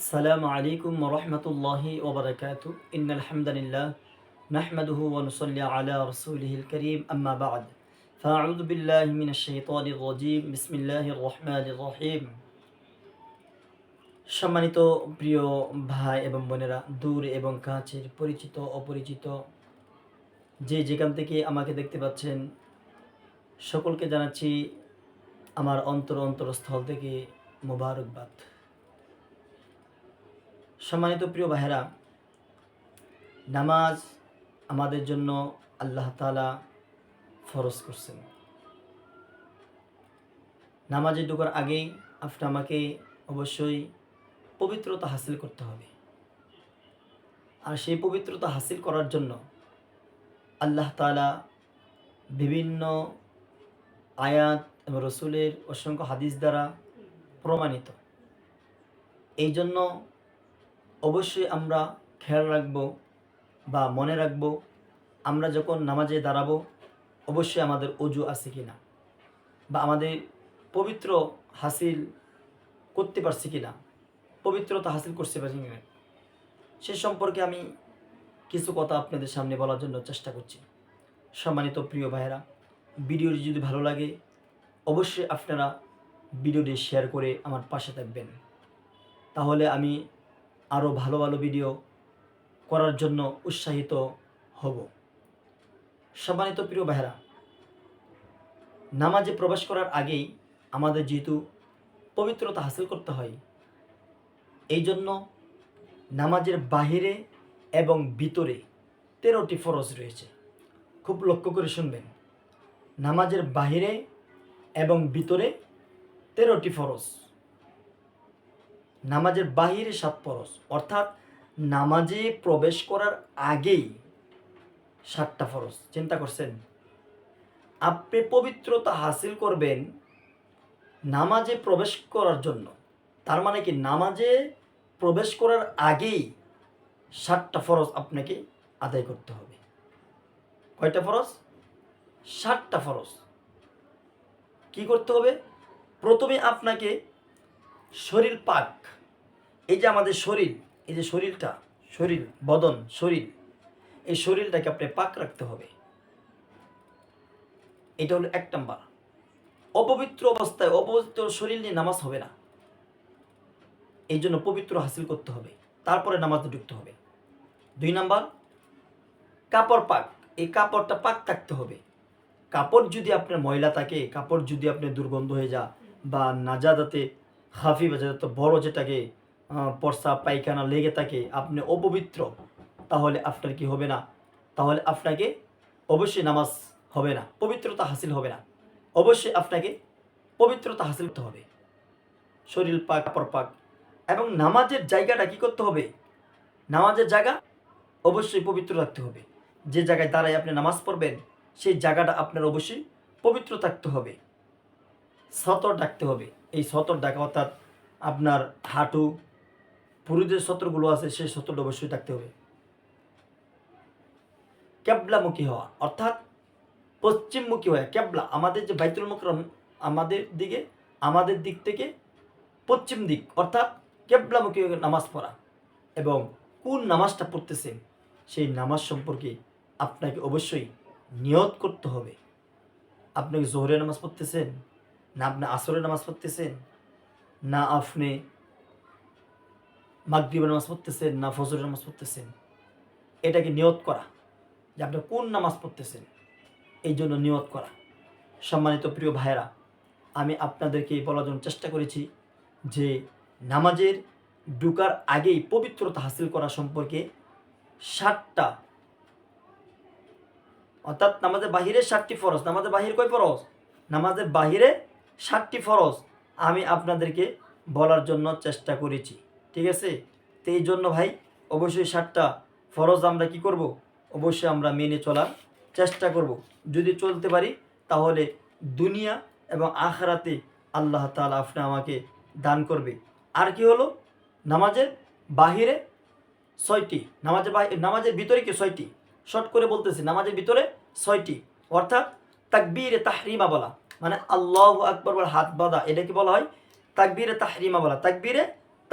السلام عليكم ورحمة الله وبركاته إن الحمد لله نحمده ونصلي على رسوله الكريم أما بعد فأعوذ بالله من الشيطان الرجيم بسم الله الرحمن الرحيم সম্মানিত প্রিয় ভাই এবং বোনেরা, দূর এবং কাছের, পরিচিত অপরিচিত, যে যেখান থেকে আমাকে দেখতে পাচ্ছেন, সকলকে জানাচ্ছি আমার অন্তরস্থল থেকে মোবারকবাদ। সম্মানিত প্রিয় ভাইরা, নামাজ আমাদের জন্য আল্লাহ তাআলা ফরজ করছেন। নামাজে ঢোকার আগেই আমাকে অবশ্যই পবিত্রতা হাসিল করতে হবে। আর সেই পবিত্রতা হাসিল করার জন্য আল্লাহ তাআলা বিভিন্ন আয়াত এবং রসুলের অসংখ্য হাদিস দ্বারা প্রমাণিত। এই জন্য অবশ্যই আমরা খেয়াল রাখব বা মনে রাখব, আমরা যখন নামাজে দাঁড়াবো অবশ্যই আমাদের অজু আছে কিনা, বা আমাদের পবিত্র হাসিল করতে পারছি কিনা, পবিত্রতা হাসিল করতে পারছি কিনা, সে সম্পর্কে আমি কিছু কথা আপনাদের সামনে বলার জন্য চেষ্টা করছি। সম্মানিত প্রিয় ভাইয়েরা, ভিডিওটি যদি ভালো লাগে অবশ্যই আপনারা ভিডিওটি শেয়ার করে আমার পাশে থাকবেন, তাহলে আমি আরও ভালো ভালো ভিডিও করার জন্য উৎসাহিত হব। সম্মানিত প্রিয় ভাইয়েরা, নামাজে প্রবেশ করার আগেই আমাদের যেহেতু পবিত্রতা হাসিল করতে হয়, এই জন্য নামাজের বাহিরে এবং ভিতরে 13টি ফরজ রয়েছে। খুব লক্ষ্য করে শুনবেন, নামাজের বাহিরে এবং ভিতরে 13টি ফরজ। নামাজের বাহিরে 7 ফরজ, অর্থাৎ নামাজে প্রবেশ করার আগেই 7টা ফরজ। চিন্তা করছেন, আপনি পবিত্রতা হাসিল করবেন নামাজে প্রবেশ করার জন্য, তার মানে কি নামাজে প্রবেশ করার আগেই 7টা ফরজ আপনাকে আদায় করতে হবে। কয়টা ফরজ? 7টা ফরজ। কি করতে হবে? প্রথমে আপনাকে শরীর পাক, এই যে আমাদের শরীর, এই যে শরীরটা, শরীর বদন শরীর, এই শরীরটাকে আপনি পাক রাখতে হবে। এটা হলো 1 নাম্বার। অপবিত্র অবস্থায় অপবিত্র শরীর নিয়ে নামাজ হবে না, এই জন্য পবিত্র হাসিল করতে হবে, তারপরে নামাজে ঢুকতে হবে। 2 নাম্বার, কাপড় পাক, এই কাপড়টা পাক থাকতে হবে। কাপড় যদি আপনার ময়লা থাকে, কাপড় যদি আপনার দুর্গন্ধ হয়ে যায়, বা নাজাদাতে হাফি বা যাতে বড় যেটাকে পরসা পায়খানা লেগে থাকে, আপনি অপবিত্র, তাহলে আপনার কি হবে না, তাহলে আপনাকে অবশ্যই নামাজ হবে না, পবিত্রতা হাসিল হবে না। অবশ্যই আপনাকে পবিত্রতা হাসিল করতে হবে, শরীর পাক, কাপড় পাক। এবং নামাজের জায়গাটা কি করতে হবে? নামাজের জায়গা অবশ্যই পবিত্র রাখতে হবে। যে জায়গায় দাঁড়ায় আপনি নামাজ পড়বেন সেই জায়গাটা আপনার অবশ্যই পবিত্র থাকতে হবে। সতর ডাকতে হবে, এই সতর ডাকা অর্থাৎ আপনার হাঁটু, পুরুষের সতরগুলো আছে সেই সতরটা অবশ্যই ডাকতে হবে। ক্যাবলামুখী হওয়া, অর্থাৎ পশ্চিমমুখী হওয়া। ক্যাবলা আমাদের যে বাইতুল মুকররম, আমাদের দিক থেকে পশ্চিম দিক, অর্থাৎ ক্যাবলামুখী হয়ে নামাজ পড়া। এবং কোন নামাজটা পড়তেছেন সেই নামাজ সম্পর্কে আপনাকে অবশ্যই নিয়ত করতে হবে। আপনি জোহরের নামাজ পড়তেছেন, না আপনি আসরের নামাজ পড়তেছেন, না আপনি মাগরিবের নামাজ পড়তেছেন, না ফজরের নামাজ পড়তেছেন, এটাকে নিয়ত করা যে আপনি কোন নামাজ পড়তেছেন, এই জন্য নিয়ত করা। সম্মানিত প্রিয় ভাইয়েরা, আমি আপনাদেরকে বলার জন্য চেষ্টা করেছি যে নামাজের ঢুকার আগেই পবিত্রতা হাসিল করা সম্পর্কে 7টা, অর্থাৎ নামাজের বাহিরে 7টি ফরজ। নামাজের বাহিরে কয় ফরজ? নামাজের বাহিরে 7টি ফরজ আমি আপনাদেরকে বলার জন্য চেষ্টা করেছি, ঠিক আছে? তো এই জন্য ভাই অবশ্যই 7টা ফরজ আমরা কি করব? অবশ্যই আমরা মেনে চলার চেষ্টা করব। যদি চলতে পারি তাহলে দুনিয়া এবং আখিরাতে আল্লাহ তাআলা আমাকে দান করবে। আর কি হলো? নামাজের বাহিরে 6টি, নামাজের ভিতরে কি 6টি? শর্ট করে বলতেছি, নামাজের ভিতরে 6টি, অর্থাৎ তাকবীরে তাহরিমা বলা, মানে আল্লাহু আকবার বলে হাত বাঁধা, এটা কি বলা হয়? তাকবীরে তাহরিমা বলা। তাকবীরে